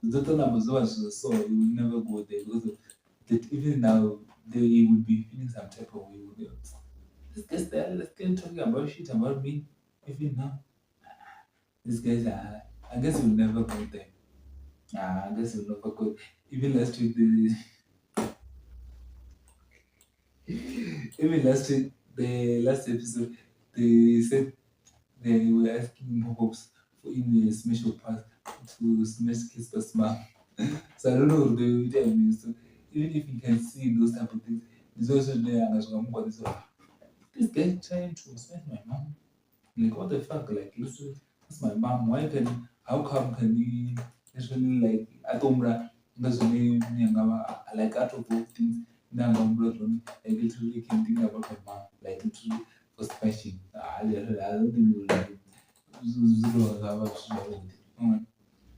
Speaker 1: The total numbers was so he will never go there because of that even now he would be feeling some type of way. Would be, this guy's there, let's get talking about shit about me. Even now. These guys are I guess he will never go there. I guess we'll never go. Even last week, even last week, the last episode, they said they were asking hopes for in the smash of pass to smash Casper's mom. So I don't know what they will tell me. So even if you can see those type of things, there's also there and this guy trying to smash my mom. Like what the fuck? Like listen, my mom. How come can you literally like atomra like out of all things like literally can think about my mom like literally for smashing. I don't think you like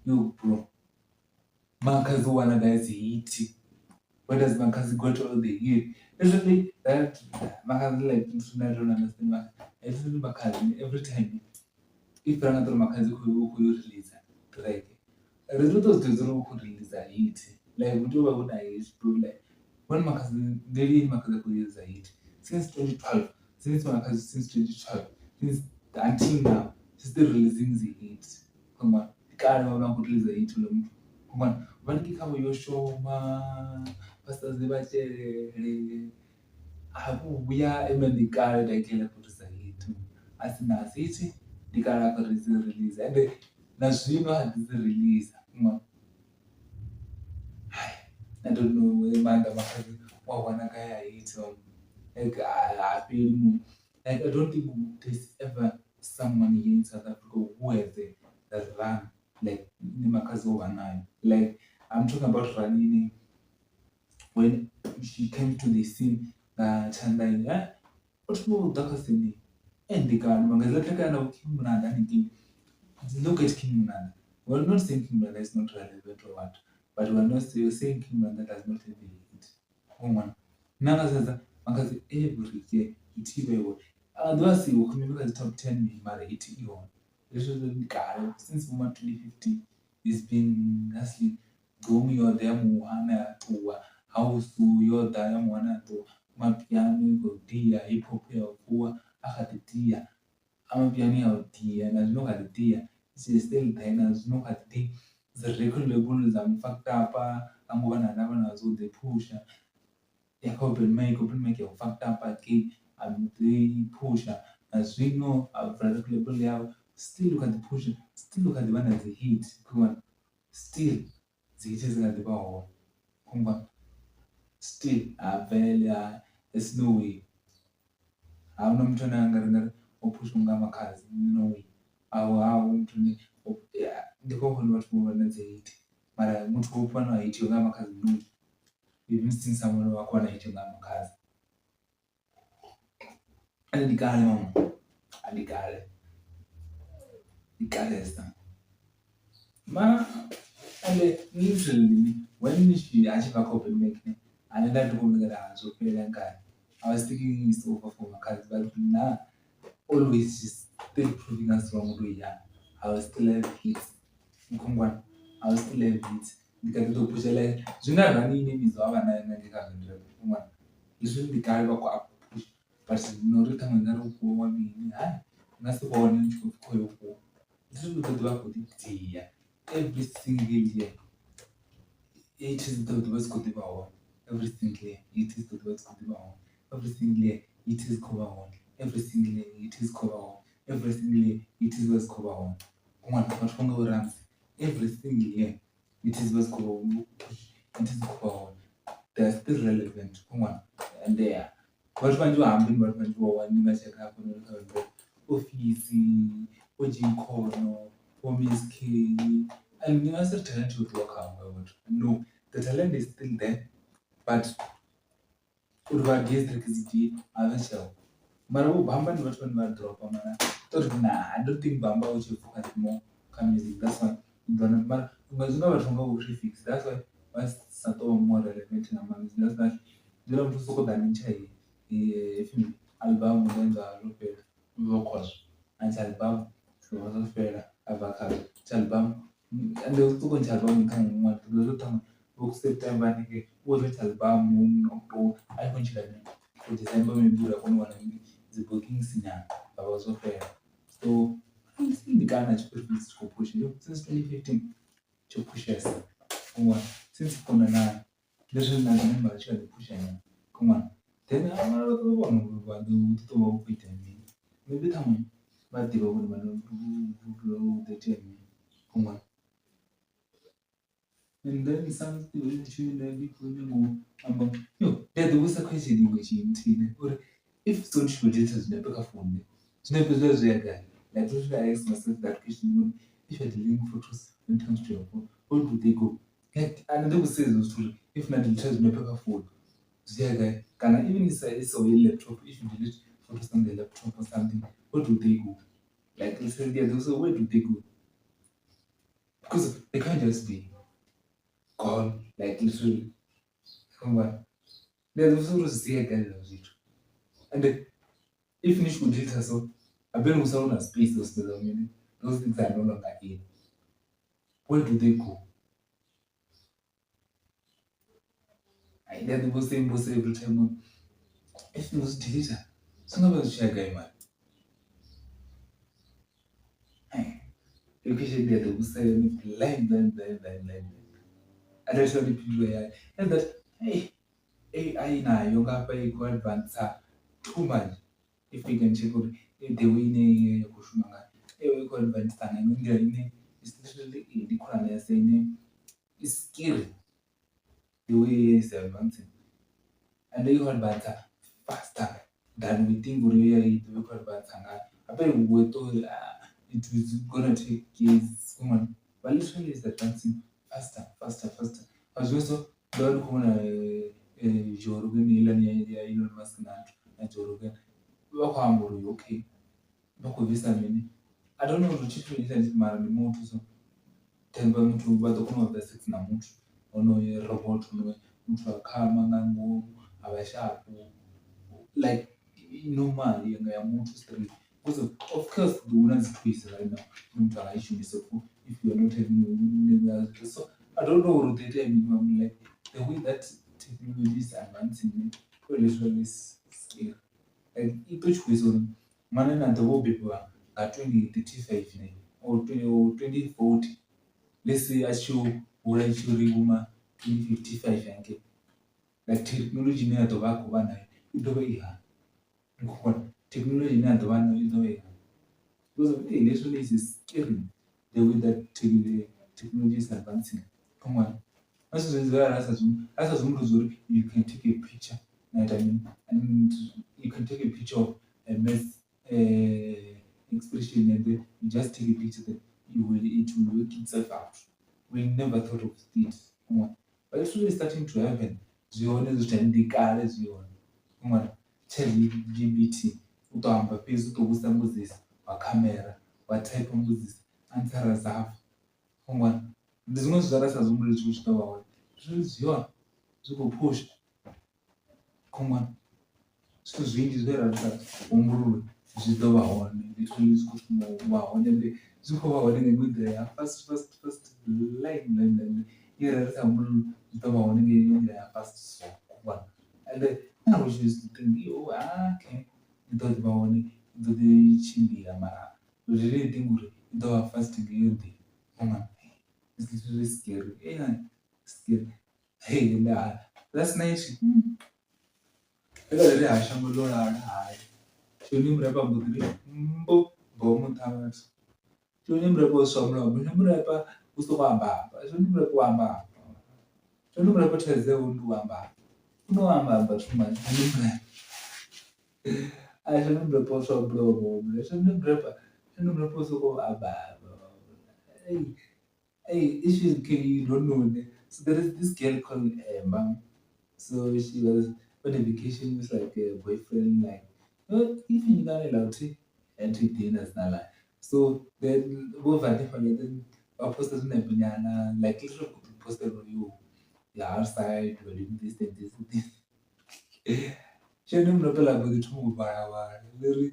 Speaker 1: yo bro. Makazi wanna guys hate. Where does Makazi got all the hate? Literally that Makazi like I don't understand. Literally Makazi every time if another Makazi who release like results deserve who release a hit. Like whatever would I is bro like when Makazi really Makazi who is a hit since 2012 since 2012 since until now she's still releasing the hits. Come on, the car could release a hit. Come on, when kama yoshoma pastors zibatshele akubuya emendikale dakela kurisa hit asina asithi dikala kurisa release and na zwino hadisi release come. I don't know manda makazi wawana kaya hit like I feel like I don't think there's ever someone here in South Africa who has that run like Makazi overnight. Like I'm talking about Ranini when she came to the scene Chandai, what more Dakasini? And the guard Mangazakan of King Munanda and look at King Munanda. We're not saying King Munanda is not relevant or what, but we're not still saying King Munanda does not have it. Woman. Nana says Makazi every year it will. Those who come because top 10 may marry it on. This is the guy since 2015 it's been hustling going your damn wana to house to your damn wana to mapiano go dear hip hop or akatia amapiano dear and no at dear she's still then as no at the record labels I'm fucked up I'm one another as the pusher open mic you fucked up again I'm the pusher as we know I've record label still look at the pusher still look at the one as the hit come on still ziyithezeka zibawo kumba still avele there's no way awuna mntu anangari ophusha ngamakhazi no way awu mntu ndikho khona batho bona ziyithi mara mntu opana ayithi ngamakhazi no even since someone wakhona ayithi ngamakhazi andikale mama andikale ikalesa ma and literally, when she actually back up and make me, and then that woman that so fair and guy. I was thinking it's over for my cousin, but now always she's still proving us wrong. Yeah, I was still have hits. I was still have hits. Because the push like Juna running name is over 900. It's really the guy back push, but no return on that for 1 million. That's the one you could for. This is the work with it. Every single year, it is the worst good devour. Every single year, it is the worst good devour. Every single year, it is cover one. Every single year, it is cover one. Every single year, it is worst cover one. One, but from Rams, every single year, it is worst cover one. It is cover one. They are still relevant. One, and they are. But when you are being what when you are one, you must have office, Ojin Corner. For Miss K, and you answer talent to work out. No, the talent is still there, but Urva district is the other show. Maru Bamba and what one drop on I don't think Bamba would focus more music. That's why you don't matter. Because no one will fix. That's why once Sato more relevant in a man's that's not you don't so than in Chai. If you album then the repair vocals and album was fair. Avocado, Chalbam, and there was 2 Chalbam coming one to the time book September, was it Chalbam, Moon, October, I want you for December, maybe one the booking singer. I was so fair. So I'm seeing the Ghana to push since 2015 to push us. Since Konana, there's another member to push come on. Then I'm not the one who do it. Maybe time. But the woman who the gym. Come on. And then some should be no, there was a question in which or if so should it has never phone. Snap is a guy. Like literally I asked myself that question, if you're deleting photos when it comes to your phone, where do they go? Like, and they will say those two, if not deleted on a paper phone. So yeah, guy, can I even it's on your laptop, if you delete photos on the laptop or something, where do they go? Like literally, yeah, so where do they go? Because they can't just be gone, like literally. Come on. There's also see a guy of it. And if you should delete her, so I've been with someone space those things, I mean, those things are no longer in. Where do they go? I they're the same boss every time. If you was delete her, so nobody share guy man. Hey, you can share the say blind. And that's what the people are. And that hey, AI na yoga pa iko advance too much. If we can check out the way ne kushumanga. We iko advance na ngira ine especially the Quran is saying is scary the way it's advancing. And they iko advance faster than we think we are iko advance. I bet we thought it was gonna take years. Come on. But literally it's advancing faster. I was also don't kuna Jorugan ilan ya Elon Musk na Jorugan. Wako amburu okay. Wako visa mini. I don't know chifu ni mara ni mtu so. Temba mtu bado kuna basics na mtu. Ono ye robot ono mtu akama ngangu abashapu. Like normal ya mtu straight. Because of course the ones twist right now. Mtu anaishu ni so if you are not having so I don't know what they tell me like the way that technology is advancing literally is scary. Like each question, man and the whole people are 2035 or 2040. Let's say I show or I show Riguma 2055 and like technology near the back of one eye. You do it. Technology near the one you do it. Because literally is scary the way that technology is advancing. Come on. As you can take a picture, you know what I mean? And you can take a picture of a mess expression and then you just take a picture that it will work itself out. We never thought of it. Come on. But it's really starting to happen. Zione zvichaindikare zione. Come on. ChatGPT utohamba pesi utobusa muzisi wakamera wataipa muzisi ansara zavo. Come on. Ndizvimwe zvakasazungura zvichitaura zvinoziva zvikopusha komwana zvito zvinji zverarisa ongororo zvidovaone literally zvikovaone zvikovaone ngemudhira ya fast line yerarisa ongororo zvidovaone ngemudhira ya fast so komwana and now she's thinking okay ndoti vaone ndoti chimbira mara zviri ndinguri ndova fast ngeyodhi komwana. It's literally scary. Yeah, scary. Hey, nah, that's nice. I got a shamble on high. Shouldn't rapper with the bomb towers. Shouldn't rapper some rubber, rapper was the wamba. I shouldn't rap wamba. Shouldn't rapper tells their own wamba. No wamba, but my I shouldn't rapper some blow. I shouldn't rapper so go abba. Hey, issues you don't know. So there is this girl called Mom. So she was on a vacation with like a boyfriend, like if you got allowed to entertainers now. Like. So then both are different. Then I posted on a banana, like little posted on you. You're outside, you're doing this and this and this. She didn't know about the two literally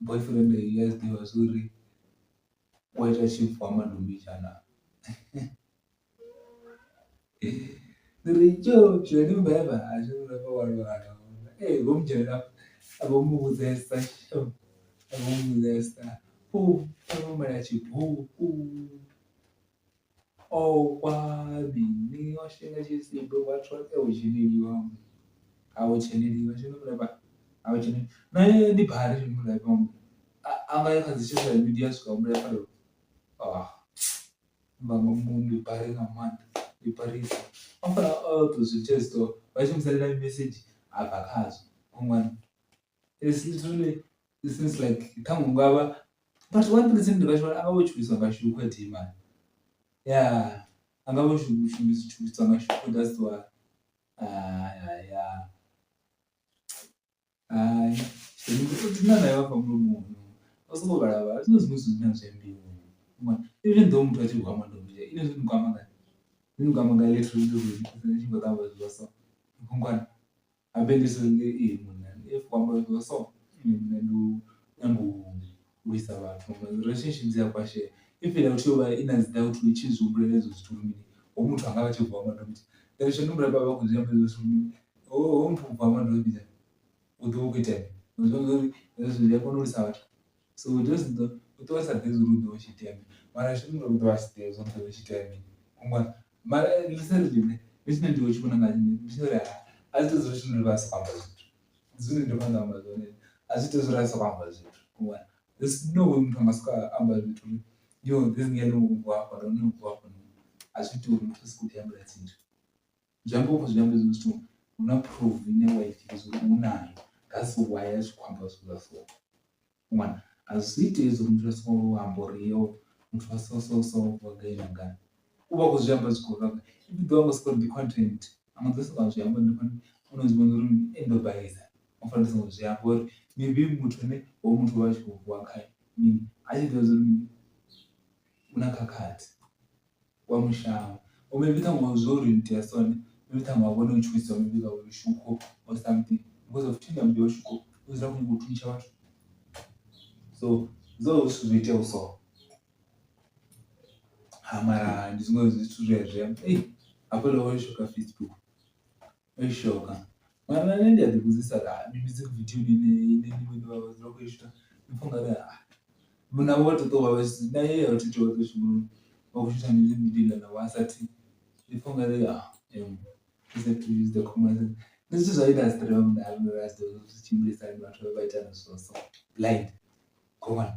Speaker 1: boyfriend the years they were sorry. Why does she form a Lumbijana? The Joe, she knew better. I should remember what hey, boom, Jenna. I won't move there, I won't move there. Who, who, oh, why me, or she just say, bro, what's what I was you I was telling you, I should remember. I was telling you, no, the party, like, I'm like, as a social media scrum, ah, Bangum, party, a month, the party. Often to suggest or why some send a message at a house. It's literally it seems like Tamungaba But one thing isn't ndikashora angavochuiswa ngashuku edimani. Yeah. Angavochuiswa ngashuku, that's why. Yeah. Ndina nayo pamuromo. Usingobala zvimwe zvinhu zvembiwa. Even though mtu achigwa mandombi, ine zvinhu kwamanga. Zvinhu kwamanga literally ndo chingotamba zviso. Kungwana. Apendiswe munhu. If kwamba zviso, ndo nangu wisa vanhu. Relationships yakwashe. If ila uchiwa inazida kuti uchizvumbulela izvo zvitumini. Omuntu anga achigwa mandombi. Ndakasho nombra baba kuzviyamba izvo zvitumini. Omuntu kubva mandombi. Udokuita. Zviyakonorisa vanhu. So just the utosa dezuru do shitemi. Mara shimura udwasite zonto shitemi. Kungwana. Mara listen listen ndio chikona ngani. Ndisora azitozoshinura basa kwamba zvitu. Zvinhu ndo kwanza amba zvone. Azitozorasa kwamba zvitu. Kungwana. There's no way mtu angasika amba zvitu. Yo this ngelo ngwa kwa no ngwa kwa. Azvitu mtu sikuti amba zvitu. Jambo kwa jambo zvitu. Una prove ine wife izvo unayo. That's why azvikwamba zvitu. Kungwana. Azviite izvo mtu asohamboriyo. Mtu asoso wagainanga. Uba kuzviyamba zvikokaka. Even though I'm going to be content, I'm going to be content. Unozibona endobaiza. Mfanisa kuzviyamba. Maybe mtu ne o mtu wacho wakai. Mimi achidozuru unakakati. Wamushama. Umevita mwazuri ntiasone. Umevita mwabona uchuisa umevita ushuko or something. Because of tina mbio shuko. Uzira kunigutunisha watu. So, those who tell so. Hamara, ndizimwe zviturezve. Apolo washoka Facebook. Washoka. Mara nende adikuzisa la music video ine ndo wazrokuishita. Mfunga la. Muna wote to wawezi na yeye watoto wote shimuru. Wakushita music video na wasati. Mfunga la. Is that to use the command. This is why that's the wrong as the chimney side not to so blind. Come on.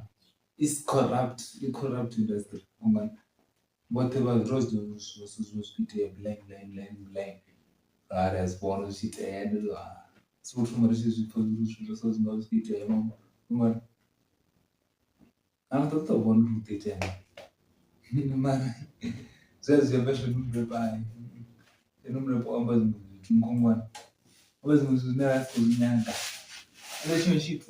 Speaker 1: It's corrupt industry. Come on. Whatever draws those people blind. As born shit and so from the for the most people. Come on. I'm not the one who did it. Man, says your best reply. The number of ambas from Kongwan. Was never for Nanga. Relationship,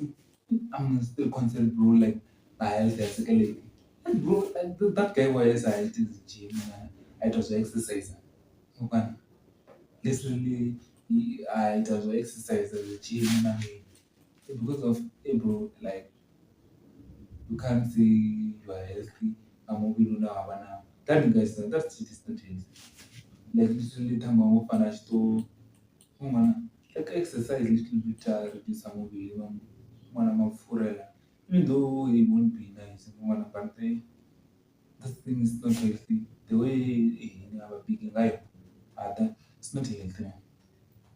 Speaker 1: I'm still concerned, bro, like my health as a lady. And bro, that guy was I did the gym, I was exercising. Okay. Literally, I was exercise at the gym because of bro, like you can't see you are healthy. I'm moving now. That guys, that's distant. Like literally, time I'm open as to like exercise a little bit, reduce some of the one of my even though it won't be nice, one of that thing is not healthy. The way you have a big life, it's not healthy.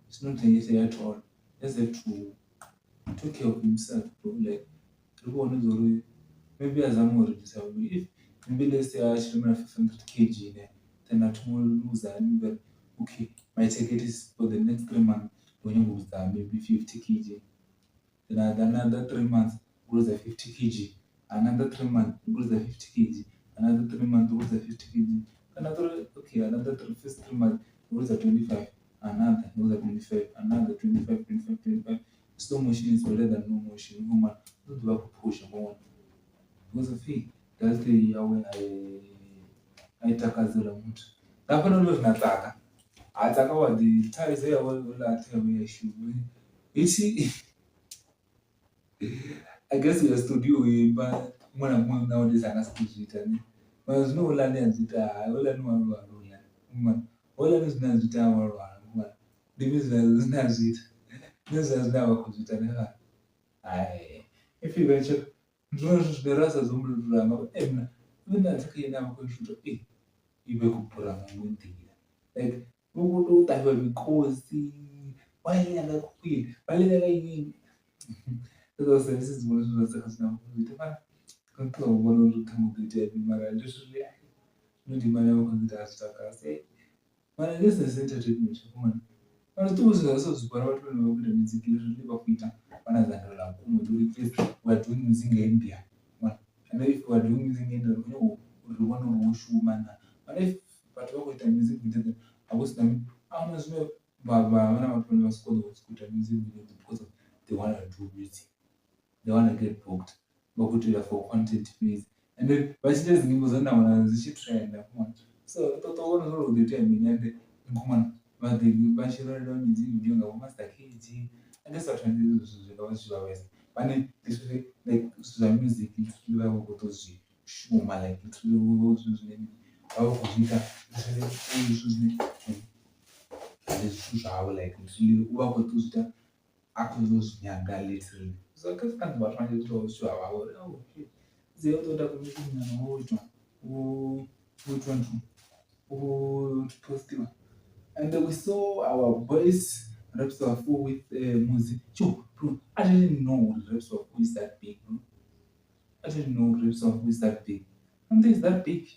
Speaker 1: It's not healthy at all. Just have to take care of himself, bro. Like, maybe as I'm more if maybe let's say I should have 500 kg, then I will lose and okay, my target is for the next 3 months when you lose maybe 50 kg. Then another 3 months goes at 50 kg. Another 3 months goes at 50 kg. Another 3 months goes at 50 kg. Another first 3 months goes at 25. Another goes at 25. Another 25. Slow motion is better than no motion. Woman, don't do a push more. Because of it, that's the way I take as a lot. That's what I was not taka. I talk about the ties there. I will tell me a shoe. You see, I guess we are studio, but when I'm nowadays, I'm not studio. There's no land and zita. I will learn one woman. All of us know zita or one. The business is not zit. This is never considered. Aye. If you venture, George the rest of the drama, Emma, when I take it now, you will put on one thing. Like, who would I have because the why are the queen? Why are they? Because this is one of the husband with the man. Control one of the time of the day, my just react. No demand of consider stuck. I say, when this is entertainment, woman. Wanatuzi also super watu wanaokuja muziki lipa kuita wanazandola kumuduri place we're doing music in India. And if you are doing music in the one who show man. And if but what with music video, I was them. I was no, but when I'm from school, was good at music video because of they want to do music. They want to get booked. But go to for content fees. And then but she doesn't was on now she trend. So to one of the time in the come on. But the bachelor music video nga master KG. And that's what I'm doing to always. But then this is like music you have go to see show my like it's really au kuzika usually alizishushawo like literally uba kwetuzita akuzozvinyanga literally so kazikanzi batshanje tozishwa wawo oh shit ziyo tota kumikinyana woitwa woitwa ntu postiwa and we saw our boys reps of four with music. Yo, bro, I didn't know reps of who is that big, bro. I didn't know reps of who is that big. And this that big.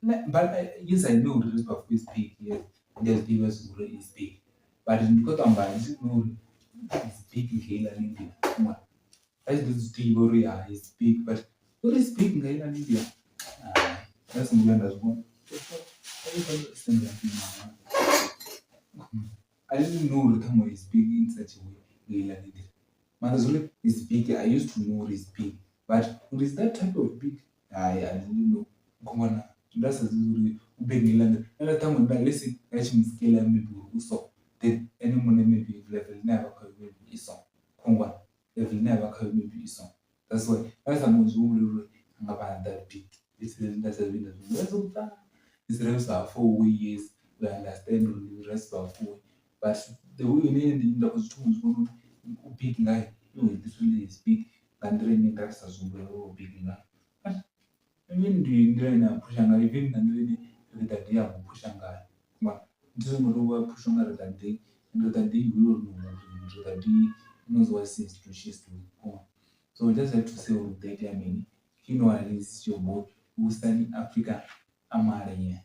Speaker 1: Like, but yes, I know the rest of is big. Yes, there's people who is big. But in Kotamba, I didn't know it's big in Kayla India. Come on. I just do yeah, it's big, but what is big in Kayla India? That's Uganda as well. I didn't know Rutamo is big in such a way. Kayla India. Manazuli is big. I used to know it's big. But what is that type of big? I didn't know. Come on. That's a big land. Another time when I listen, I should scale and maybe so. Then anyone maybe level never could be so. Come on, level never could be so. That's why that's a most really about that big. That's a bit of the It's the rest of 4 years. We understand the rest of 4. But the way in the end, that was too big guy. No, this really is big. And then that's a super big guy. Ndio inapushanga even nandini redadi ya kupushanga ma ndizo muruwa pushanga redadi redadi will no redadi knows what says to she's to go so we just have to say all that I mean you know at least your boy who study Africa amara yeah